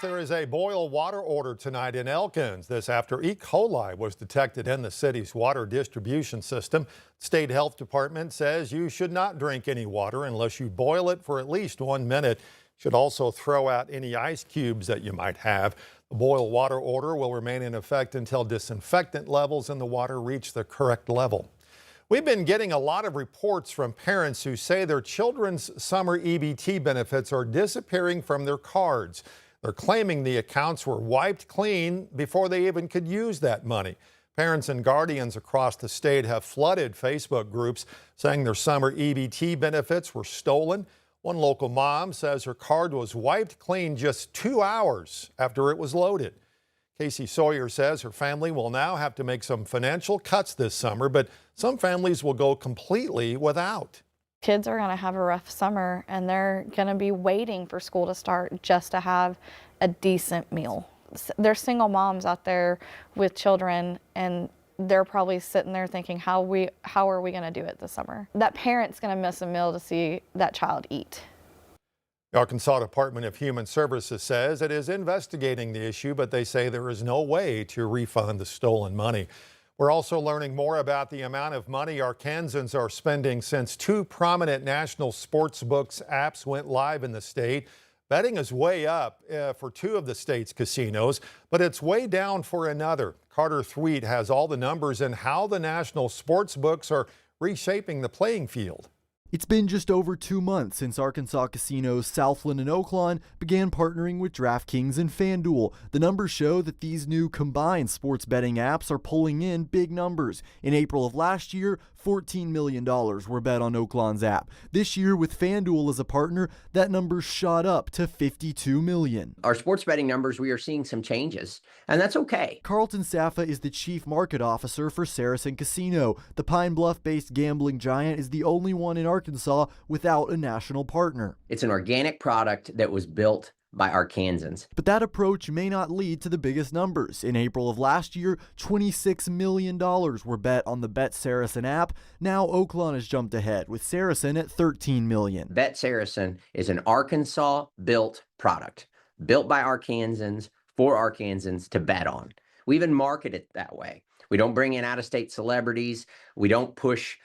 There is a boil water order tonight in Elkins. This after E. coli was detected in the city's water distribution system. State Health Department says you should not drink any water unless you boil it for at least 1 minute. Should also throw out any ice cubes that you might have. The boil water order will remain in effect until disinfectant levels in the water reach the correct level. We've been getting a lot of reports from parents who say their children's summer EBT benefits are disappearing from their cards. They're claiming the accounts were wiped clean before they even could use that money. Parents and guardians across the state have flooded Facebook groups saying their summer EBT benefits were stolen. One local mom says her card was wiped clean just 2 hours after it was loaded. Casey Sawyer says her family will now have to make some financial cuts this summer, but some families will go completely without. Kids are going to have a rough summer and they're going to be waiting for school to start just to have a decent meal. There's single moms out there with children and they're probably sitting there thinking, how are we going to do it this summer? That parent's going to miss a meal to see that child eat. The Arkansas Department of Human Services says it is investigating the issue, but they say there is no way to refund the stolen money. We're also learning more about the amount of money Arkansans are spending since two prominent national sports books apps went live in the state. Betting is way up for two of the state's casinos, but it's way down for another. Carter Thweet has all the numbers and how the national sports books are reshaping the playing field. It's been just over 2 months since Arkansas casinos Southland and Oaklawn began partnering with DraftKings and FanDuel. The numbers show that these new combined sports betting apps are pulling in big numbers. In April of last year, $14 million were bet on Oaklawn's app. This year, with FanDuel as a partner, that number shot up to $52 million. Our sports betting numbers, we are seeing some changes, and that's okay. Carlton Saffa is the chief market officer for Saracen Casino. The Pine Bluff-based gambling giant is the only one in Arkansas without a national partner. It's an organic product that was built by Arkansans. But that approach may not lead to the biggest numbers. In April of last year, $26 million were bet on the Bet Saracen app. Now Oaklawn has jumped ahead with Saracen at $13 million. Bet Saracen is an Arkansas-built product, built by Arkansans for Arkansans to bet on. We even market it that way. We don't bring in out-of-state celebrities. We don't push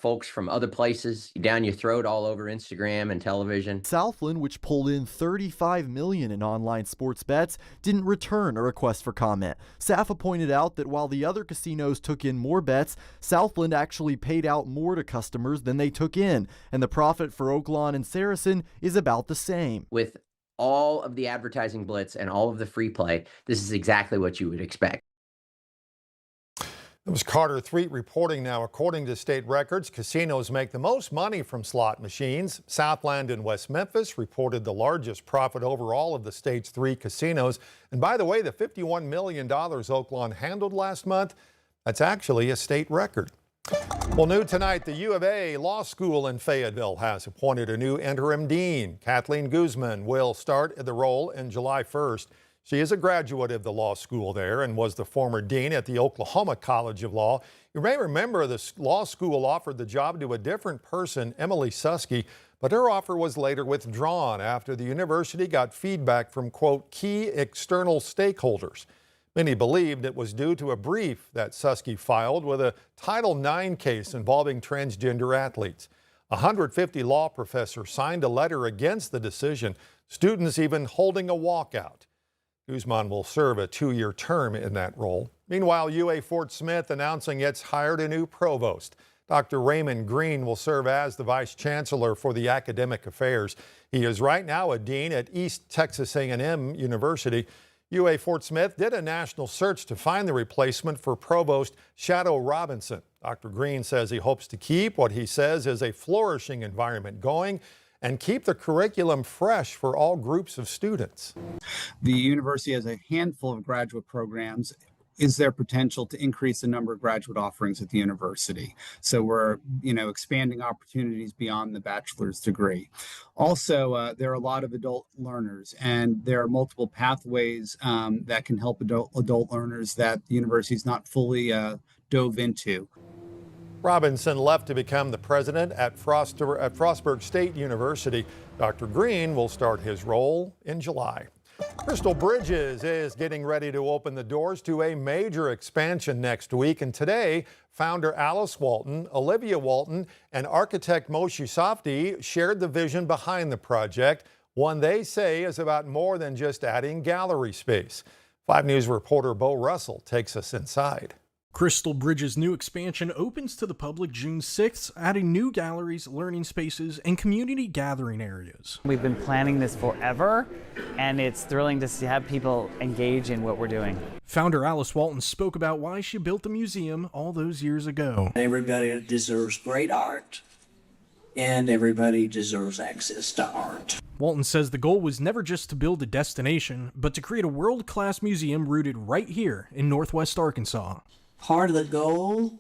folks from other places down your throat all over Instagram and television. Southland, which pulled in $35 million in online sports bets, didn't return a request for comment. Saffa pointed out that while the other casinos took in more bets, Southland actually paid out more to customers than they took in, and the profit for Oaklawn and Saracen is about the same. With all of the advertising blitz and all of the free play, this is exactly what you would expect. It was Carter Thweet reporting now. According to state records, casinos make the most money from slot machines. Southland and West Memphis reported the largest profit overall of the state's 3 casinos. And by the way, the $51 million Oaklawn handled last month, that's actually a state record. Well, new tonight, the U of A Law School in Fayetteville has appointed a new interim dean. Kathleen Guzman will start the role in July 1st. She is a graduate of the law school there and was the former dean at the Oklahoma College of Law. You may remember the law school offered the job to a different person, Emily Susky, but her offer was later withdrawn after the university got feedback from, quote, key external stakeholders. Many believed it was due to a brief that Susky filed with a Title IX case involving transgender athletes. 150 law professors signed a letter against the decision, students even holding a walkout. Guzman will serve a 2-year term in that role. Meanwhile, UA Fort Smith announcing it's hired a new provost. Dr. Raymond Green will serve as the vice chancellor for the academic affairs. He is right now a dean at East Texas A&M University. UA Fort Smith did a national search to find the replacement for Provost Shadow Robinson. Dr. Green says he hopes to keep what he says is a flourishing environment going and keep the curriculum fresh for all groups of students. The university has a handful of graduate programs. Is there potential to increase the number of graduate offerings at the university? So we're, expanding opportunities beyond the bachelor's degree. Also, there are a lot of adult learners, and there are multiple pathways that can help adult learners that the university is not fully dove into. Robinson left to become the president at Frostburg State University. Dr. Green will start his role in July. Crystal Bridges is getting ready to open the doors to a major expansion next week. And today, founder Alice Walton, Olivia Walton, and architect Moshe Safdie shared the vision behind the project, one they say is about more than just adding gallery space. 5 News reporter Bo Russell takes us inside. Crystal Bridges' new expansion opens to the public June 6th, adding new galleries, learning spaces, and community gathering areas. We've been planning this forever, and it's thrilling to have people engage in what we're doing. Founder Alice Walton spoke about why she built the museum all those years ago. Everybody deserves great art, and everybody deserves access to art. Walton says the goal was never just to build a destination, but to create a world-class museum rooted right here in Northwest Arkansas. Part of the goal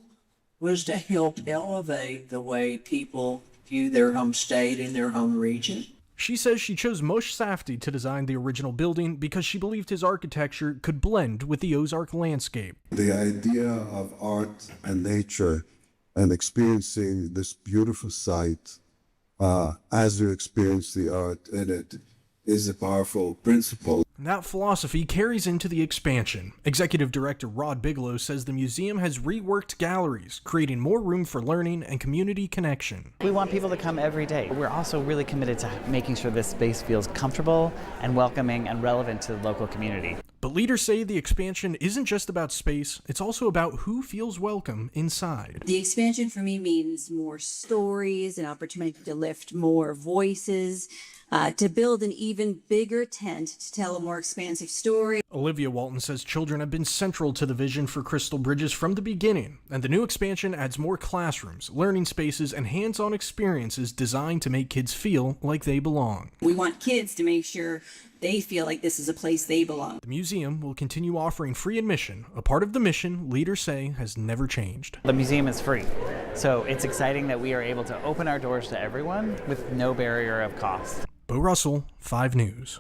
was to help elevate the way people view their home state and their home region. She says she chose Moshe Safdie to design the original building because she believed his architecture could blend with the Ozark landscape. The idea of art and nature and experiencing this beautiful site as you experience the art in it is a powerful principle. That philosophy carries into the expansion. Executive Director Rod Bigelow says the museum has reworked galleries, creating more room for learning and community connection. We want people to come every day. We're also really committed to making sure this space feels comfortable and welcoming and relevant to the local community. But leaders say the expansion isn't just about space, it's also about who feels welcome inside. The expansion for me means more stories, an opportunity to lift more voices, to build an even bigger tent to tell a more expansive story. Olivia Walton says children have been central to the vision for Crystal Bridges from the beginning, and the new expansion adds more classrooms, learning spaces, and hands-on experiences designed to make kids feel like they belong. We want kids to make sure they feel like this is a place they belong. The museum will continue offering free admission, a part of the mission leaders say has never changed. The museum is free, so it's exciting that we are able to open our doors to everyone with no barrier of cost. Bo Russell, 5 News.